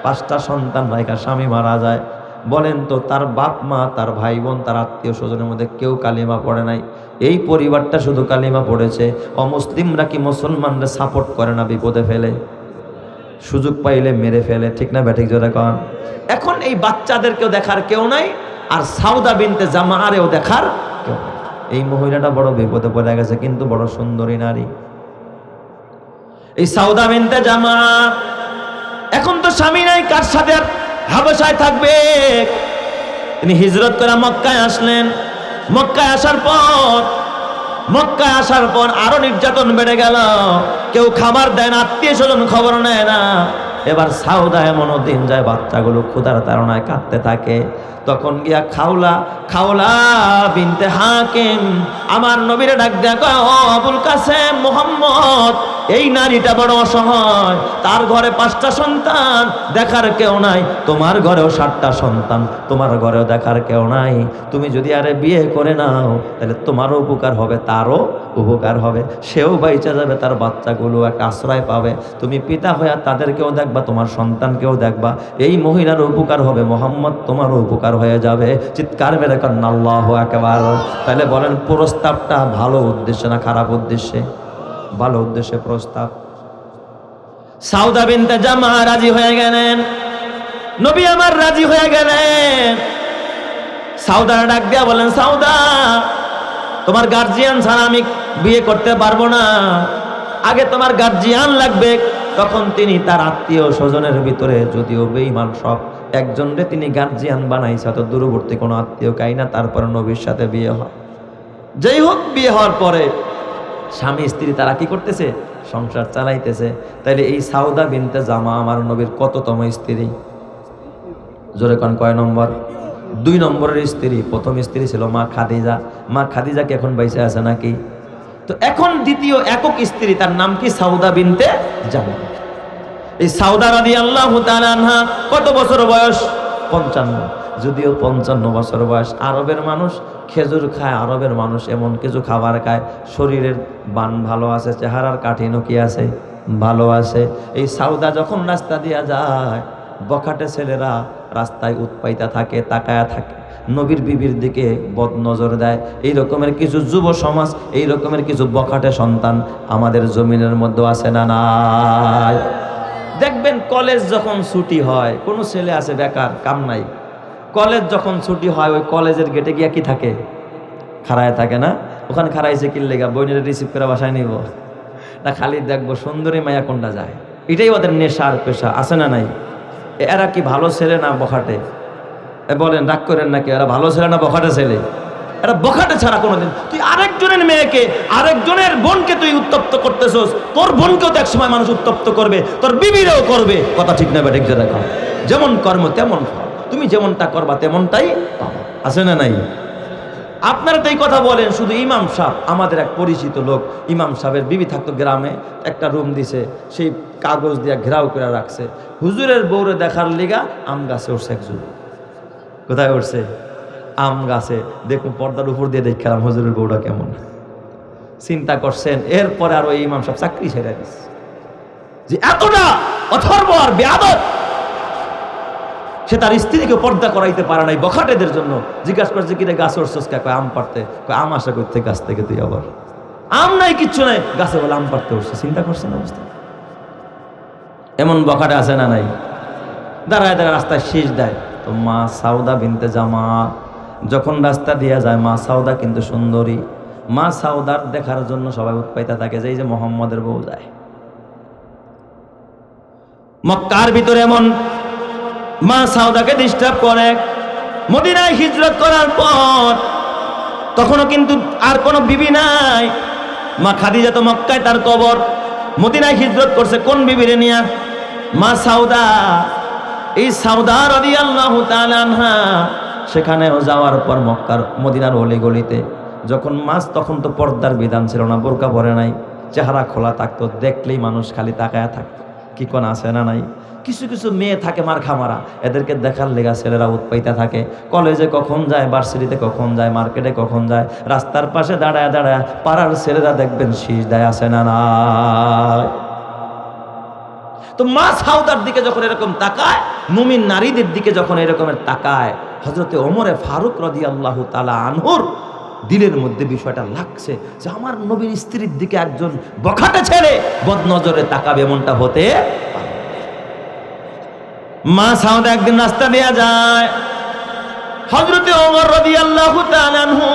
Speaker 1: পাঁচটা সন্তান রাইখা স্বামী মারা যায়। বলেন তো তার বাপ মা, তার ভাই বোন, তার আত্মীয় স্বজনের মধ্যে কেউ কালিমা পড়ে নাই। এই পরিবারটা শুধু কালিমা পড়েছে। অমুসলিমরা কি মুসলমানরা সাপোর্ট করে না? বিপদে ফেলে, সুযোগ পাইলে মেরে ফেলে, ঠিক না ব্যাঠিক জোরে কন? এখন এই বাচ্চাদেরকেও দেখার কেউ নাই, আর সাউদা বিনতে জামারেও দেখার কেউ নাই। এই মহিলাটা বড় বিপদে পড়ে গেছে, কিন্তু বড় সুন্দরী নারী। এই সাউদা বিনতে জামা এখন তো স্বামী নাই, কার সাথে হাবশায় থাকবে? তিনি হিজরত করে মক্কায় আসলেন। মক্কায় আসার পর আরো নির্যাতন বেড়ে গেল। কেউ খাবার দেয় না, আত্মীয় স্বজন খবর নেয় না। এবার সাউদা এমনও দিন যায় বাচ্চাগুলো ক্ষুধার তাড়নায় কাঁদতে থাকে। তখন গিয়া খাওলা বিনতে হাকিম আমার নবীরে ডাক দেয়া কয়, ও আবুল কাসেম মুহাম্মদ, এই নারীটা বড় অসহায়, তার ঘরে 5টা সন্তান, দেখার কেউ নাই। তোমার ঘরেও 7টা সন্তান, তোমার ঘরেও দেখার কেউ নাই। তুমি যদি আরে বিয়ে করে নাও তাহলে তোমারও উপকার হবে, তারও উপকার হবে, সেও বাইচা যাবে, তার বাচ্চাগুলো একটা আশ্রয় পাবে। তুমি পিতা হইয়া তাদেরকেও দেখবা, তোমার সন্তানকেও দেখবা। এই মহিলার উপকার হবে, মুহাম্মদ তোমারও উপকার হয়ে যাবে। চিৎকার মেরে কন্না আল্লাহু আকবার। তাহলে বলেন প্রস্তাবটা ভালো উদ্দেশ্যে না খারাপ উদ্দেশ্যে? ভালো উদ্দেশ্যে প্রস্তাব। সাউদা বিনতে জামা রাজি হয়ে গেলেন, নবী আমার রাজি হয়ে গেলেন। সাউদা ডাক দিয়া বলেন, সাউদা তোমার গার্জিয়ান ছাড়া আমি বিয়ে করতে পারবো না, আগে তোমার গার্জিয়ান লাগবে। তখন তিনি তার আত্মীয় স্বজনের ভিতরে যদিও বেঈমান সব একজনরে তিনি গার্জিয়ান বানাইছে, অত দূরবর্তী কোনো আত্মীয় কাই না। তারপরে নবীর সাথে বিয়ে হয়। যেই হোক, বিয়ে হওয়ার পরে স্বামী স্ত্রী তারা কি করতেছে? সংসার চালাইতেছে। তাইলে এই সাউদা বিনতে জামা আমার নবীর কততম স্ত্রী? জোরে কোন কয় নম্বর? 2 নম্বরের স্ত্রী। প্রথম স্ত্রী ছিল মা খাদিজা। মা খাদিজা কি এখন বাইসে আছে নাকি? তো এখন দ্বিতীয় একক স্ত্রী, তার নাম কি? সাউদা বিনতে জামা। এই সাউদা রাদিয়াল্লাহু তাআলা আনহা কত বছর বয়স? 55। যদিও 55 বছর বয়স। আরবের মানুষ খেজুর খায়, আরবের মানুষ এমন কিছু খাবার খায়, শরীরের বান ভালো আছে, চেহারার কাঠিন্য কি আছে? ভালো আছে। এই সাউদা যখন রাস্তা দিয়া যায়, বখাটে ছেলেরা রাস্তায় উৎপাইতা থাকে, তাকায়া থাকে, নবীর বিবির দিকে বদ নজর দেয়। এই রকমের কিছু যুব সমাজ, এই রকমের কিছু বখাটে সন্তান আমাদের জমিনের মধ্যে আছে না নাই? দেখবেন কলেজ যখন ছুটি হয়, কোনো ছেলে আছে বেকার, কাম নাই, কলেজ যখন ছুটি হয় ওই কলেজের গেটে গিয়া কি থাকে? খাড়ায় থাকে না? ওখানে খাড়াইছে কি লেগা? বইনের রিসিভ করে বাসায় নিব না, খালি দেখবো সুন্দরী মাইয়া কোনটা যায়। এটাই ওদের নেশার পেশা, আছে না নাই? এরা কি ভালো ছেলে না বখাটে? বলেন, রাগ করেন নাকি? এরা ভালো ছেলে না বখাটে ছেলে? এরা বখাটে ছাড়া কোনোদিন। তুই আরেকজনের মেয়েকে, আরেকজনের বোনকে তুই উত্তপ্ত করতেছস, তোর বোনকেও তো এক সময় মানুষ উত্তপ্ত করবে, তোর বিবিরেও করবে। কথা ঠিক না বেঠিক? জোরে কও। যেমন কর্ম তেমন ফল, তুমি যেমনটা করবা তেমনটাই পাবা, আছে না নাই? আপনারা তো এই কথা বলেন শুধু ইমাম সাহেব, আমাদের এক পরিচিত লোক ইমাম সাহেবের বিবি থাকতো গ্রামে, একটা রুম দিছে, সেই কাগজ দিয়ে ঘেরাও করে রাখছে। হুজুরের বউরে দেখার লিগা আম গাছে উঠছে একজন। কোথায় উঠছে? আম গাছে। দেখুন পর্দার উপর দিয়ে দেখলাম হুজুরের বউটা কেমন। চিন্তা করছেন, এরপরে আর ওই ইমাম সাহেব চাকরি ছেড়ে দিচ্ছে যে এতটা অথর্ব আর বেয়াদব। সে তার স্ত্রীকে পর্দা করাইতে পারে নাই বখাটেদের জন্য। জিজ্ঞাসা করছে কিরে গাছ উঠছস কে? কয় আম পাড়তে। কয় আম আসা করতে গাছ থেকে তুই? আবার আম নাই, কিচ্ছু নাই, গাছে বলে আম পাড়তে উঠছে। চিন্তা করছেন অবস্থা? এমন বখাটে আছে না নাই? দাঁড়ায় দাঁড়ায় রাস্তায় শীষ দেয়। তো মা সাউদা বিনতে জামা যখন রাস্তা দিয়ে যায়, মা সাউদা কিন্তু সুন্দরী। মা সাউদার দেখার জন্য সবাই উৎপাইতা থাকে যে এই যে মোহাম্মদের বউ যায়। মক্কার ভিতরে এমন মা সাউদাকে ডিস্টার্ব করে। মদিনায় হিজরত করার পর তখনও কিন্তু আর কোনো বিবি নাই। মা খাদিজা তো মক্কায়, তার কবর। মদিনায় হিজরত করছে কোন বিবিরে নিয়া? মা সাউদা। এই সাউদা রাদিয়াল্লাহু তাআলা আনহা সেখানেও যাওয়ার পর মক্কার মদিনার অলিগলিতে যখন মাস, তখন তো পর্দার বিধান ছিল না, বোরকা পরে নাই, চেহারা খোলা থাকতো, দেখলেই মানুষ খালি তাকায়া থাকতো। কি কোন আছে না নাই? কিছু কিছু মেয়ে থাকে মার খামারা, এদেরকে দেখার লেগা ছেলেরা উৎপাইতা থাকে। কলেজে কখন যায়, ভার্সিটিতে কখন যায়, মার্কেটে কখন যায়, রাস্তার পাশে দাঁড়ায় দাঁড়ায় পাড়ার ছেলেরা দেখবেন শীষ দেয় আছে না না। তো মা সাউদার দিকে যখন এরকম তাকায়, মুমিন নারীদের দিকে যখন এরকমের তাকায়, হযরতে ওমরে ফারুক রাদিয়াল্লাহু তাআলা আনহুর দিলের মধ্যে বিষয়টা লাগছে যে আমার নবীর স্ত্রীর দিকে একজন বখাটে ছেলে বদনজরে তাকাবে, এমনটা হতে পারে। মা সাউদা একদিন রাস্তা দেয়া যায়, হযরতে ওমর রাদিয়াল্লাহু তাআলা আনহু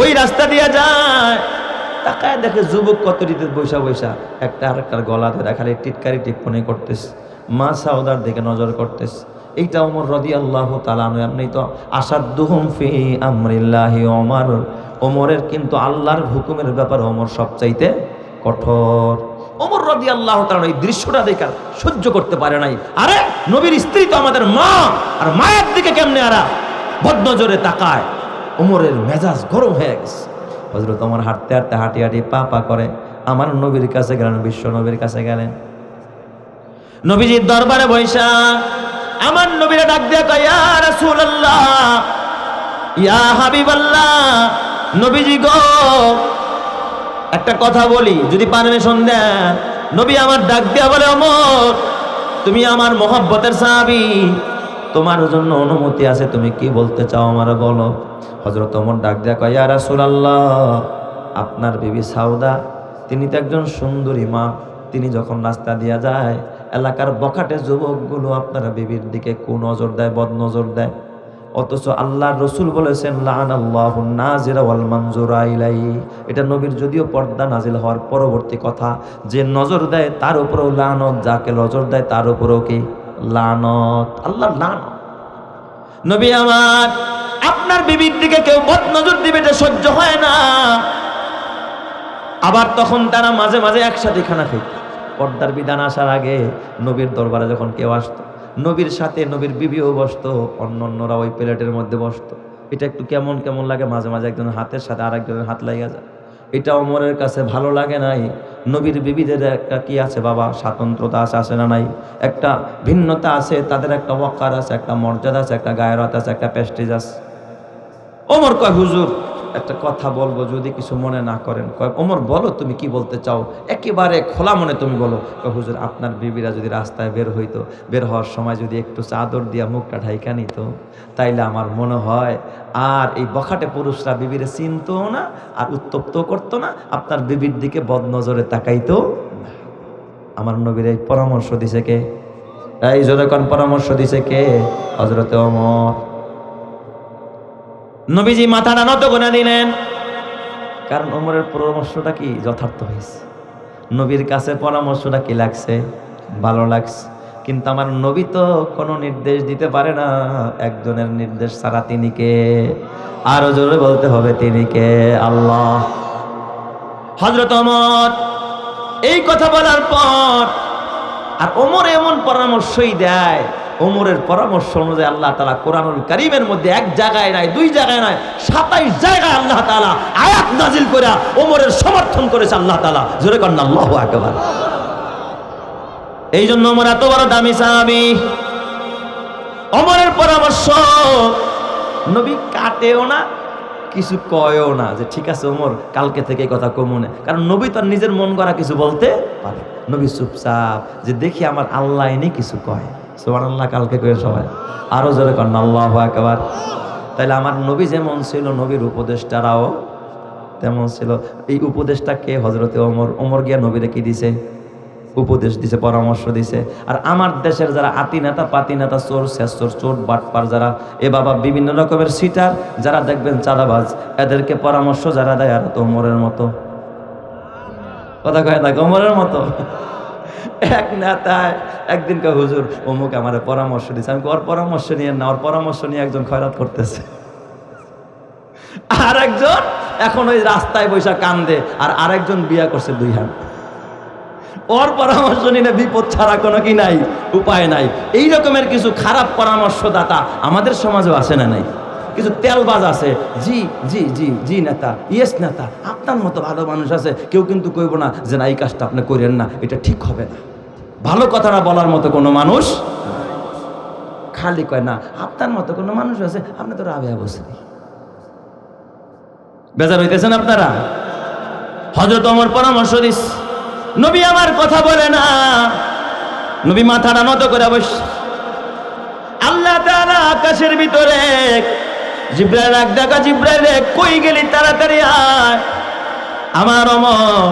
Speaker 1: ওই রাস্তা দিয়া যায়, তাকায় দেখে যুবক কতরিতে বৈশা বৈশা একটা আরেকটার গলা ধরে খালি টিটকারি টিপ্পনি করতেছে। মা সাউদার দিকে নজর করতেছে। এইটা ওমর রাদিয়াল্লাহু তাআলা আনহু। এমনি তো আসাদুহুম ফি আমরিল্লাহি ওমর, ওমরের কিন্তু আল্লাহর হুকুমের ব্যাপারে ওমর সবচাইতে কঠোর। ওমর রাদিয়াল্লাহু তাআলা এই দৃশ্যটা দেখে সহ্য করতে পারে নাই। আরে নবীর স্ত্রী তো আমাদের মা, আর মায়ের দিকে কেমনে আরা বদনজরে তাকায়? ওমরের মেজাজ গরম হয়ে গেছে। হযরত ওমর হাঁটতে হাঁটতে হাঁটি হাঁটি পা পা করে আমার নবীর কাছে গেলেন, বিশ্ব নবীর কাছে গেলেন। নবীজির দরবারে বৈশা আমার নবীরা ডাক দিয়া কয়, ইয়া রাসূলুল্লাহ, ইয়া হাবিবাল্লাহ, নবীজি গো একটা কথা বলি, যদি পারমিশন দেন। নবী আমার ডাক দিয়া বলে, ওমর তুমি আমার মহব্বতের সাহাবী, তোমার জন্য অনুমতি আছে, তুমি কি বলতে চাও আমারে বলো। হযরত ওমর ডাক দিয়া কয়, ইয়া রাসূলুল্লাহ, আপনার বিবি সাউদা তিনি তো একজন সুন্দরী মা, তিনি যখন রাস্তা দিয়া যায় এলাকার বখাটে যুবকগুলো আপনার বিবির দিকে কুনজর দেয়, বদনজর দেয়। অথচ আল্লাহর রাসূল বলেছেন লাআনাল্লাহুন নাজিরা ওয়াল মানজুরা ইলাইহি, এটা নবীর যদিও পর্দা নাজিল হওয়ার পরবর্তী কথা, যে নজর দেয় তার উপরেও লানত, যাকে নজর দেয় তার উপরেও কি লানত, আল্লাহর লানত। নবী আমার, আপনার বিবির দিকে কেউ বদনজর দিবে এটা সহ্য হয় না। আবার তখন তারা মাঝে মাঝে একসাথে খানা খাইত। পর্দার বিধান আসার আগে নবীর দরবারে যখন কেউ আসতো, নবীর সাথে নবীর বিবিও বসতো, অন্যরা ওই প্লেটের মধ্যে বসতো। এটা একটু কেমন কেমন লাগে, মাঝে মাঝে একজনের হাতের সাথে আরেকজনের হাত লাগিয়ে যায়। এটা ওমরের কাছে ভালো লাগে নাই। নবীর বিবিদের একটা কি আছে বাবা, স্বাতন্ত্রতা আছে না নাই? একটা ভিন্নতা আছে, তাদের একটা ওয়াকার আছে, একটা মর্যাদা আছে, একটা গায়রত আছে, একটা প্রেস্টিজ আছে। ওমর কয়, হুজুর একটা কথা বলবো, যদি কিছু মনে না করেন। কয়, ওমর বলো তুমি কি বলতে চাও, একেবারে খোলা মনে তুমি বলো। কয়, হুজুর আপনার বিবিরা যদি রাস্তায় বের হইতো, বের হওয়ার সময় যদি একটু চাদর দিয়া মুখটা ঢাইকা নিত, তাইলে আমার মনে হয় আর এই বখাটে পুরুষরা বিবিরে চিনতো না, আর উত্তপ্ত করতো না, আপনার বিবির দিকে বদনজরে তাকাইতো না। আমার নবীর এই পরামর্শ দিছে কে? এই যখন পরামর্শ দিছে কে? হযরতে ওমর। নবীজি মাথাটা নত করে দিলেন, কারণ ওমরের পরামর্শটা কি যথার্থ হয়েছে। নবীর কাছে পরামর্শটা কি লাগছে? ভালো লাগছে। কিন্তু আমার নবী তো কোনো নির্দেশ দিতে পারে না, একজনের নির্দেশ ছাড়া। তিনি কে? আরো জোরে বলতে হবে, তিনি কে? আল্লাহ। হযরত ওমর এই কথা বলার পর আর ওমর এমন পরামর্শই দেয়, ওমরের পরামর্শ অনুযায়ী আল্লাহ তাআলা কোরআনুল কারীমের মধ্যে এক জায়গায় নয়, দুই জায়গায় নয়, 27 জায়গায় আল্লাহ তাআলা আয়াত নাজিল করে ওমরের সমর্থন করেছে আল্লাহ তাআলা। জোরে করেন আল্লাহু আকবার। এই জন্য ওমর এত বড় দামি সাহাবী। ওমরের পরামর্শ নবী কাটেও না, কিছু কয়ও না যে ঠিক আছে ওমর কালকে থেকে কথা কমনে, কারণ নবী তার নিজের মন করা কিছু বলতে পারে। নবী চুপচাপ যে দেখি আমার আল্লাহ এনে কিছু কয়, সুবহানাল্লাহ কালকে কয়ে সবাই আরো জোরে করেন আল্লাহু আকবার। তাইলে আমার নবী যেমন ছিল নবীর উপদেষ্টারাও তেমন ছিল। এই উপদেশটা কে? হযরতে ওমর। ওমর গিয়া নবীরে কি দিছে? উপদেশ দিছে, পরামর্শ দিছে। আর আমার দেশের যারা আতি নেতা, পাতি নেতা, চোর, শেষচোর, চোর, বাটপার যারা এ বাবা বিভিন্ন রকমের সিটার যারা দেখবেন চাঁদাবাজ, এদেরকে পরামর্শ যারা দেয় আর তো ওমরের মতো কথা কয় না, ওমরের মতো। এক নেতায় একদিন কে হুজুর অমুক আমার পরামর্শ দিচ্ছে, আমি ওর পরামর্শ নিয়ে না, ওর পরামর্শ নিয়ে একজন খয়রাত করতেছে, আর একজন এখন ওই রাস্তায় বৈশা কান্দে, আর আরেকজন বিয়া করছে 2 হাত। ওর পরামর্শ নিলে বিপদ ছাড়া কোনো কি নাই, উপায় নাই। এই রকমের কিছু খারাপ পরামর্শদাতা আমাদের সমাজেও আছে না নাই? কিছু তেলবাজ আছে, জি জি জি জি নেতা, ইয়েস নেতা, আপনার মতো ভালো মানুষ আছে, কেউ কিন্তু কইব না যে না এই কাজটা আপনি করেন না, এটা ঠিক হবে না। ভালো কথাটা বলার মতো কোনো মানুষ খালি কয় না আপনার মতো কোনো মানুষ আছে, আপনি তো রাবেয়া বসরি। বেজার হইতেছেন আপনারা? হযরত ওমর পরামর্শ দিস, নবী আমার কথা বলে না, নবী মাথাটা নত করে বসে। আল্লাহ তাআলা আকাশের ভিতরে জিবরাইল ডাকা, জিবরাইল কই গেলি, তাড়াতাড়ি আয়। আমার ওমর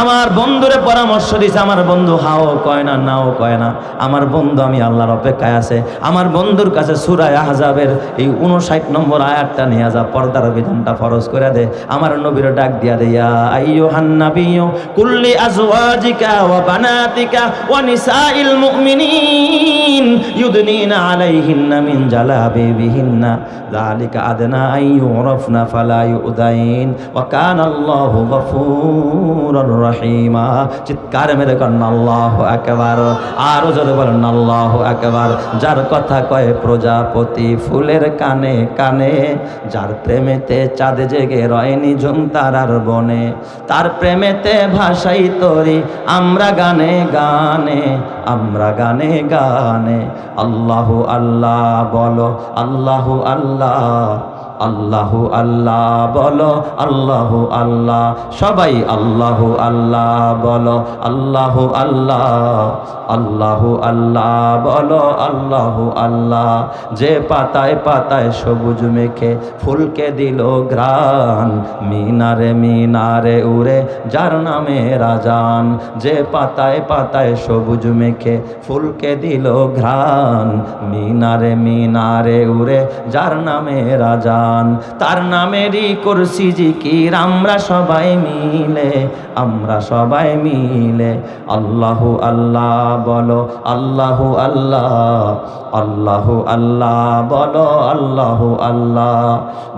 Speaker 1: আমার বন্ধুরে পরামর্শ দিছে, আমার বন্ধু হাও কয় না, নাও কয় না, আমার বন্ধু আমি আল্লাহর অপেক্ষায় আছে। আমার বন্ধুর কাছে সূরা আহজাবের এই 59 নম্বর আয়াতটা নিয়ে যা, পর্দার বিধানটা ফরজ করে দে। আমার নবীর ডাক দিয়া দেয়া, আইয়ুহান নাবিয়্যু কুল্লি আজওয়াজিকা ওয়া বানাতিকা ওয়া নিসাইল মুমিনিন ইউদনিনা আলাইহিন্না মিন জালাবিবিহিন্না যালিকা আদনা আইয়ুরাফনা ফালা ইউদাইন ওয়া কানা আল্লাহু গফুরুর রহিমা। চিৎকার মেরে করেন আল্লাহু আকবার। আরো জোরে বলেন আল্লাহু আকবার। যার কথা কয় প্রজাপতি ফুলের কানে কানে, যার প্রেমেতে চাঁদ জেগে রয় নিঝুম তারার বনে, তার প্রেমেতে ভাষাই তরি আমরা গানে গানে, আমরা গানে গানে। আল্লাহু আল্লাহ বলো, আল্লাহু আল্লাহ, আল্লাহু আল্লাহ বলো, আল্লাহু আল্লাহ। সবাই আল্লাহু আল্লাহ বলো, আল্লাহু আল্লাহ, আল্লাহু আল্লাহ বলো, আল্লাহু আল্লাহ। যে পাতায় পাতায় সবুজ মেখে ফুলকে দিল ঘ্রাণ, মিনারে মিনারে উড়ে যার নামে রাজান। যে পাতায় পাতায় সবুজ মেখে ফুলকে দিল ঘ্রাণ, মিনারে মিনারে উড়ে যার নামে রাজান। তার নামেরই করছি জিকির আমরা সবাই মিলে, আমরা সবাই মিলে। আল্লাহু আল্লাহ বলো, আল্লাহু আল্লাহ, আল্লাহু আল্লাহ বলো, আল্লাহু আল্লাহ।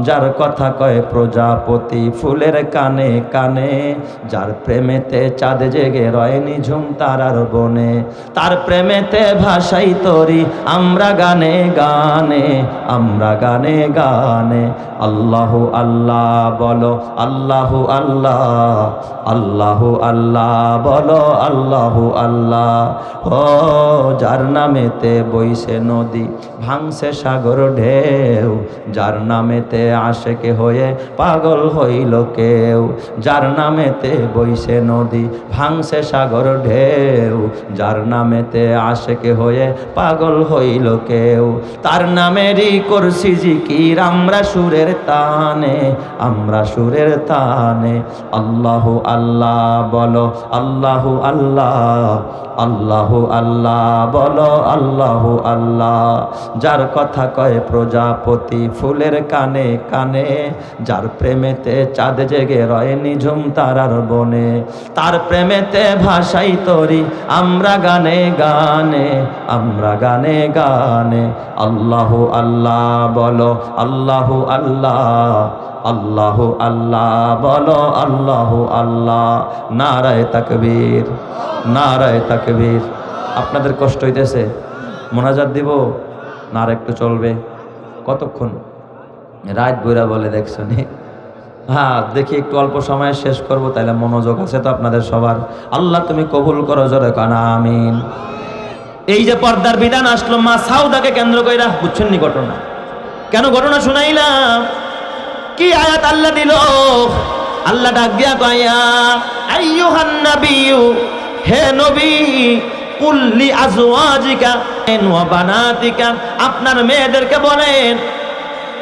Speaker 1: যার কথা কয় প্রজাপতি ফুলের কানে কানে, যার প্রেমেতে চাঁদ জেগে রয় নিঝুম তারার বনে, তার প্রেমেতে ভাষাই তরি আমরা গানে গানে, আমরা গানে গানে। আল্লাহু আল্লাহ বলো, আল্লাহু আল্লাহ, আল্লাহু আল্লাহ বলো, আল্লাহু আল্লাহ। ও যার নামেতে বইছে নদী ভাঙছে সাগর ঢেউ, যার নামেতে আশেকে হয়ে পাগল হইল কেউ, যার নামেতে বইছে নদী ভাঙছে সাগর ঢেউ, যার নামেতে আশেকে হয়ে পাগল হইল কেউ। তার নামেরই করছি জিকির আমরা সুরের তানে, আমরা সুরের তানে। আল্লাহু আল্লাহ বলো, আল্লাহু আল্লাহ, আল্লাহু আল্লাহ বলো, আল্লাহু আল্লাহ। যার কথা কয় প্রজাপতি ফুলের কানে কানে, যার প্রেমেতে চাঁদ জেগে রয় নিঝুম তারার বনে, তার প্রেমেতে ভাষাই তরি আমরা গানে গানে, আমরা গানে গানে। আল্লাহু আল্লাহ বলো, আল্লাহু আল্লাহ, আল্লাহু আল্লাহ বলো, আল্লাহু আল্লাহ। নারায়ে তাকবীর, নারায়ে তাকবীর। আপনাদের কষ্ট হইতেছে? মোনাজাত দিব না আর একটু চলবে? কতক্ষণ? রাত বইরা বলে দেখছো নি? হ্যাঁ, দেখি একটু অল্প সময়ে শেষ করব, তাইলে মনোযোগ আছে তো আপনাদের সবার। আল্লাহ তুমি কবুল করো, জোরে কানা আমিন। এই যে পর্দার বিধান আসলো মা সাউদাকে কেন্দ্র কইরা, বুঝছেন নি ঘটনা? কেন ঘটনা শুনাইলাম? কি আয়াত আল্লাহ দিল? আল্লাহ ডাক দিয়া কয়া, আইয়ুহান নাবিয়্যু, হে নবী, কুল্লি আজওয়াজিকা ওয়া বানাতিকা, আপনার মেয়েদেরকে বলেন,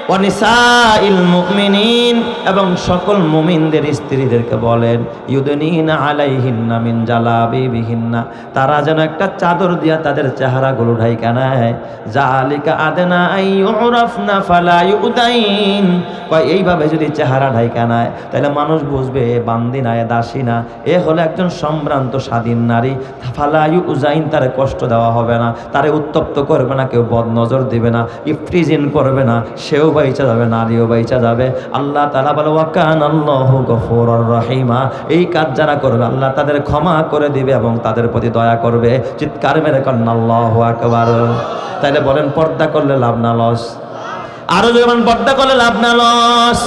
Speaker 1: ওয়া নিসাইল মুমিনিন, এবং সকল মুমিনদের স্ত্রীদেরকে বলেন, ইউদনিনা আলাইহিন্না মিন জালাবিবিহিন্না, তারা যেন একটা চাদর দিয়া তাদের চেহারাগুলো ঢাইকা নেয়। জালিকা আদনা আইয়ুরাফনা ফালা ইউদাইন, কয় এইভাবে যদি চেহারা ঢাইকা নেয় তাহলে মানুষ বুঝবে এ বান্দি না, এ দাসী না, এ হলো একজন সম্ভ্রান্ত স্বাধীন নারী। ফালা ইউজাইন, তারে কষ্ট দেওয়া হবে না, তারে উত্তপ্ত করবে না, কেউ বদনজর দিবে না, ইফটিজিন করবে না, সেও বাইচা যাবে, নারীও বাইচা যাবে। আল্লাহ তাআলা বলে, ওয়া কানাল্লাহু গফুরুর রহিমা, এই কাজ যারা করবে আল্লাহ তাদের ক্ষমা করে দিবে এবং তাদের প্রতি দয়া করবে। চিৎকার মেরে কন্না আল্লাহু আকবার। তাইলে বলেন, পর্দা করলে লাভ না লস? আরো যেমন পর্দা করলে লাভ না লস?